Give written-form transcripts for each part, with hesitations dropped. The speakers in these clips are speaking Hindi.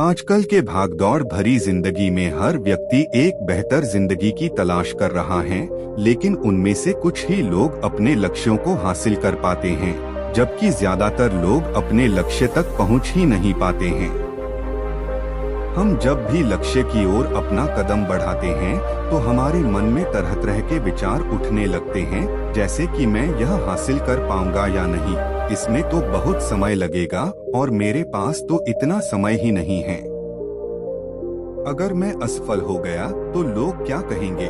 आजकल के भागदौड़ भरी जिंदगी में हर व्यक्ति एक बेहतर जिंदगी की तलाश कर रहा है, लेकिन उनमें से कुछ ही लोग अपने लक्ष्यों को हासिल कर पाते हैं, जबकि ज्यादातर लोग अपने लक्ष्य तक पहुंच ही नहीं पाते हैं। हम जब भी लक्ष्य की ओर अपना कदम बढ़ाते हैं, तो हमारे मन में तरह तरह के विचार उठने लगते हैं, जैसे कि मैं यह हासिल कर पाऊंगा या नहीं, इसमें तो बहुत समय लगेगा और मेरे पास तो इतना समय ही नहीं है। अगर मैं असफल हो गया तो लोग क्या कहेंगे?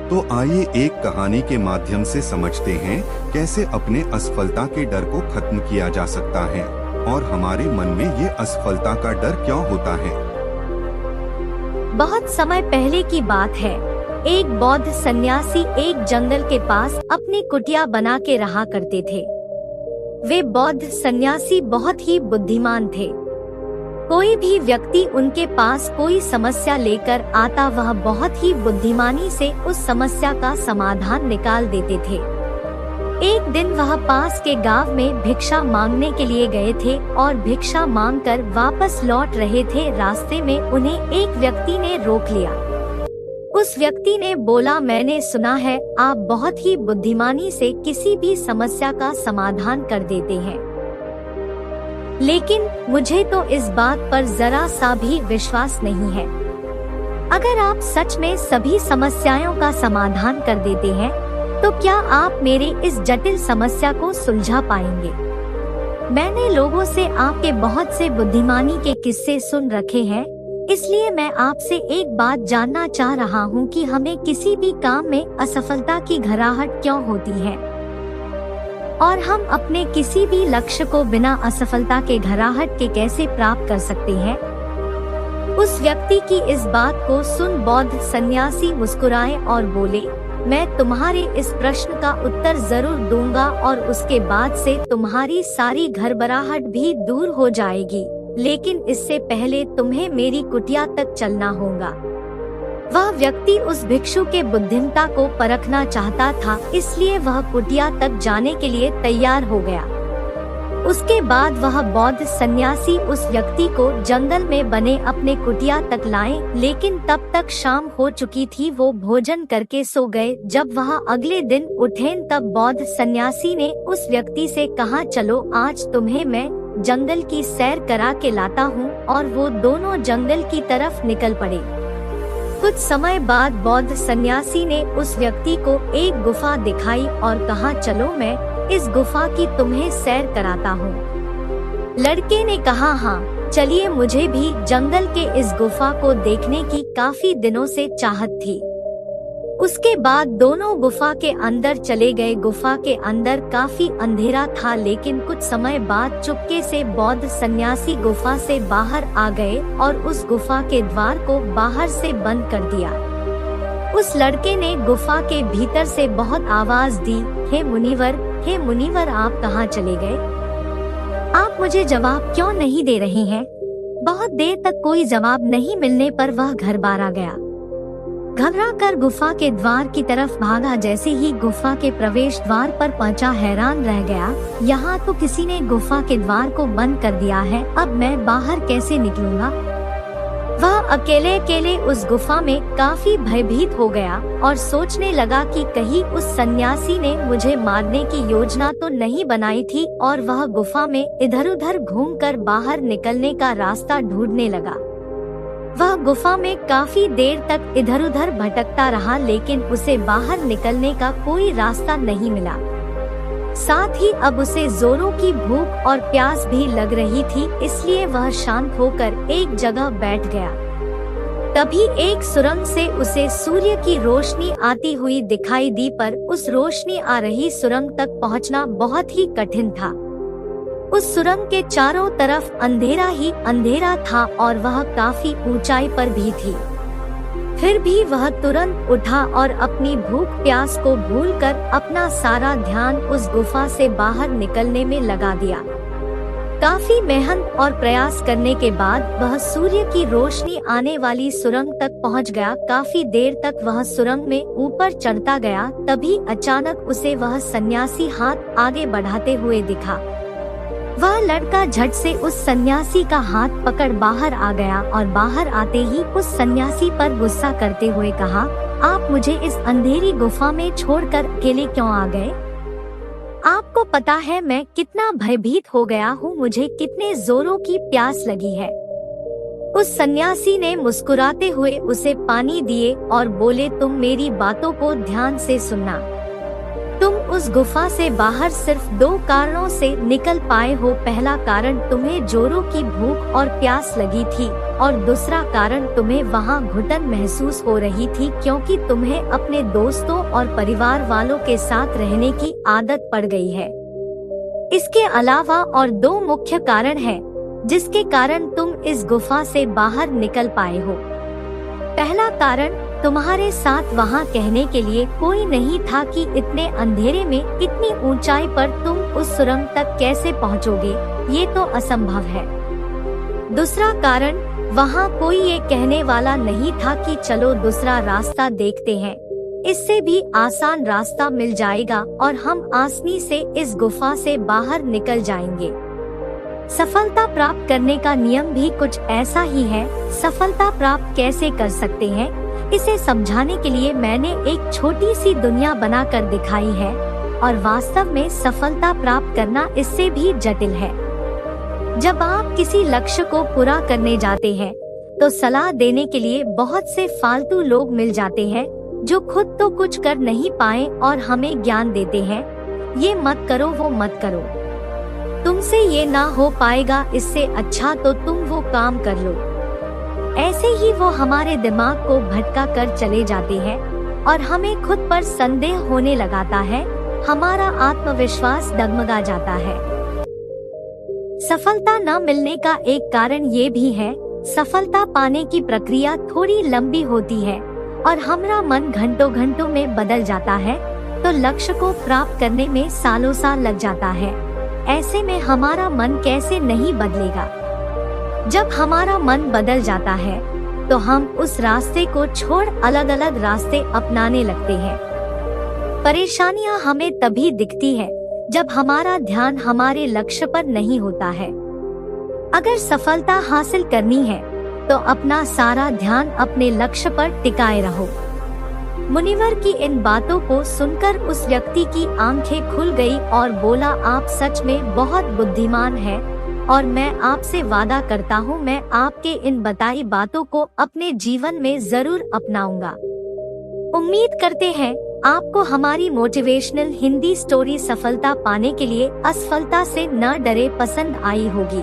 तो आइए एक कहानी के माध्यम से समझते हैं कैसे अपने असफलता के डर को खत्म किया जा सकता है और हमारे मन में ये असफलता का डर क्यों होता है। बहुत समय पहले की बात है। एक बौद्ध सन्यासी एक जंगल के पास अपनी कुटिया बना के रहा करते थे। वे बौद्ध सन्यासी बहुत ही बुद्धिमान थे। कोई भी व्यक्ति उनके पास कोई समस्या लेकर आता, वह बहुत ही बुद्धिमानी से उस समस्या का समाधान निकाल देते थे। एक दिन वह पास के गांव में भिक्षा मांगने के लिए गए थे और भिक्षा मांगकर वापस लौट रहे थे। रास्ते में उन्हें एक व्यक्ति ने रोक लिया। उस व्यक्ति ने बोला, मैंने सुना है आप बहुत ही बुद्धिमानी से किसी भी समस्या का समाधान कर देते हैं, लेकिन मुझे तो इस बात पर जरा सा भी विश्वास नहीं है। अगर आप सच में सभी समस्याओं का समाधान कर देते हैं, तो क्या आप मेरे इस जटिल समस्या को सुलझा पाएंगे? मैंने लोगों से आपके बहुत से बुद्धिमानी के किस्से सुन रखे हैं, इसलिए मैं आपसे एक बात जानना चाह रहा हूँ कि हमें किसी भी काम में असफलता की घबराहट क्यों होती है और हम अपने किसी भी लक्ष्य को बिना असफलता के घबराहट के कैसे प्राप्त कर सकते हैं। उस व्यक्ति की इस बात को सुन बौद्ध सन्यासी मुस्कुराए और बोले, मैं तुम्हारे इस प्रश्न का उत्तर जरूर दूंगा और उसके बाद से तुम्हारी सारी घबराहट भी दूर हो जाएगी, लेकिन इससे पहले तुम्हें मेरी कुटिया तक चलना होगा। वह व्यक्ति उस भिक्षु के बुद्धिमत्ता को परखना चाहता था, इसलिए वह कुटिया तक जाने के लिए तैयार हो गया। उसके बाद वह बौद्ध सन्यासी उस व्यक्ति को जंगल में बने अपने कुटिया तक लाए, लेकिन तब तक शाम हो चुकी थी। वो भोजन करके सो गए। जब वह अगले दिन उठे तब बौद्ध सन्यासी ने उस व्यक्ति से कहा, चलो आज तुम्हें मैं जंगल की सैर करा के लाता हूँ, और वो दोनों जंगल की तरफ निकल पड़े। कुछ समय बाद बौद्ध सन्यासी ने उस व्यक्ति को एक गुफा दिखाई और कहा, चलो मैं इस गुफा की तुम्हें सैर कराता हूँ। लड़के ने कहा, हाँ चलिए, मुझे भी जंगल के इस गुफा को देखने की काफी दिनों से चाहत थी। उसके बाद दोनों गुफा के अंदर चले गए। गुफा के अंदर काफी अंधेरा था, लेकिन कुछ समय बाद चुपके से बौद्ध सन्यासी गुफा से बाहर आ गए और उस गुफा के द्वार को बाहर से बंद कर दिया। उस लड़के ने गुफा के भीतर से बहुत आवाज दी, हे मुनिवर आप कहाँ चले गए? आप मुझे जवाब क्यों नहीं दे रहे हैं? बहुत देर तक कोई जवाब नहीं मिलने पर वह घर बाहर आ गया। घबरा कर गुफा के द्वार की तरफ भागा। जैसे ही गुफा के प्रवेश द्वार पर पहुंचा, हैरान रह गया, यहाँ तो किसी ने गुफा के द्वार को बंद कर दिया है, अब मैं बाहर कैसे निकलूंगा? वह अकेले अकेले उस गुफा में काफी भयभीत हो गया और सोचने लगा कि कहीं उस सन्यासी ने मुझे मारने की योजना तो नहीं बनाई थी, और वह गुफा में इधर उधर घूमकर बाहर निकलने का रास्ता ढूंढने लगा। वह गुफा में काफी देर तक इधर उधर भटकता रहा, लेकिन उसे बाहर निकलने का कोई रास्ता नहीं मिला। साथ ही अब उसे जोरों की भूख और प्यास भी लग रही थी, इसलिए वह शांत होकर एक जगह बैठ गया। तभी एक सुरंग से उसे सूर्य की रोशनी आती हुई दिखाई दी, पर उस रोशनी आ रही सुरंग तक पहुंचना बहुत ही कठिन था। उस सुरंग के चारों तरफ अंधेरा ही अंधेरा था और वह काफी ऊंचाई पर भी थी। फिर भी वह तुरंत उठा और अपनी भूख प्यास को भूलकर अपना सारा ध्यान उस गुफा से बाहर निकलने में लगा दिया। काफी मेहनत और प्रयास करने के बाद वह सूर्य की रोशनी आने वाली सुरंग तक पहुंच गया। काफी देर तक वह सुरंग में ऊपर चढ़ता गया। तभी अचानक उसे वह सन्यासी हाथ आगे बढ़ाते हुए दिखा। वह लड़का झट से उस सन्यासी का हाथ पकड़ बाहर आ गया और बाहर आते ही उस सन्यासी पर गुस्सा करते हुए कहा, आप मुझे इस अंधेरी गुफा में छोड़कर अकेले क्यों आ गए? आपको पता है मैं कितना भयभीत हो गया हूँ, मुझे कितने जोरों की प्यास लगी है। उस सन्यासी ने मुस्कुराते हुए उसे पानी दिए और बोले, तुम मेरी बातों को ध्यान से सुनना। तुम उस गुफा से बाहर सिर्फ 2 कारणों से निकल पाए हो। पहला कारण तुम्हें जोरों की भूख और प्यास लगी थी और दूसरा कारण तुम्हें वहाँ घुटन महसूस हो रही थी क्योंकि तुम्हें अपने दोस्तों और परिवार वालों के साथ रहने की आदत पड़ गई है। इसके अलावा और 2 मुख्य कारण हैं जिसके कारण तुम इस गुफा से बाहर निकल पाए हो। पहला कारण, तुम्हारे साथ वहाँ कहने के लिए कोई नहीं था कि इतने अंधेरे में इतनी ऊंचाई पर तुम उस सुरंग तक कैसे पहुँचोगे, ये तो असंभव है। दूसरा कारण, वहाँ कोई ये कहने वाला नहीं था कि चलो दूसरा रास्ता देखते हैं, इससे भी आसान रास्ता मिल जाएगा और हम आसानी से इस गुफा से बाहर निकल जाएंगे। सफलता प्राप्त करने का नियम भी कुछ ऐसा ही है। सफलता प्राप्त कैसे कर सकते हैं, इसे समझाने के लिए मैंने एक छोटी सी दुनिया बनाकर दिखाई है और वास्तव में सफलता प्राप्त करना इससे भी जटिल है। जब आप किसी लक्ष्य को पूरा करने जाते हैं तो सलाह देने के लिए बहुत से फालतू लोग मिल जाते हैं जो खुद तो कुछ कर नहीं पाए और हमें ज्ञान देते हैं, ये मत करो वो मत करो, तुमसे ये ना हो पाएगा, इससे अच्छा तो तुम वो काम कर लो। ऐसे ही वो हमारे दिमाग को भटका कर चले जाते हैं और हमें खुद पर संदेह होने लगाता है, हमारा आत्मविश्वास डगमगा जाता है। सफलता न मिलने का एक कारण ये भी है, सफलता पाने की प्रक्रिया थोड़ी लंबी होती है और हमारा मन घंटों घंटों में बदल जाता है, तो लक्ष्य को प्राप्त करने में सालों साल लग जाता है। ऐसे में हमारा मन कैसे नहीं बदलेगा? जब हमारा मन बदल जाता है तो हम उस रास्ते को छोड़ अलग अलग रास्ते अपनाने लगते हैं। परेशानियां हमें तभी दिखती है जब हमारा ध्यान हमारे लक्ष्य पर नहीं होता है। अगर सफलता हासिल करनी है तो अपना सारा ध्यान अपने लक्ष्य पर टिकाए रहो। मुनिवर की इन बातों को सुनकर उस व्यक्ति की आंखें खुल गई और बोला, आप सच में बहुत बुद्धिमान हैं और मैं आपसे वादा करता हूँ मैं आपके इन बताई बातों को अपने जीवन में जरूर अपनाऊंगा। उम्मीद करते हैं आपको हमारी मोटिवेशनल हिंदी स्टोरी सफलता पाने के लिए असफलता से न डरे पसंद आई होगी।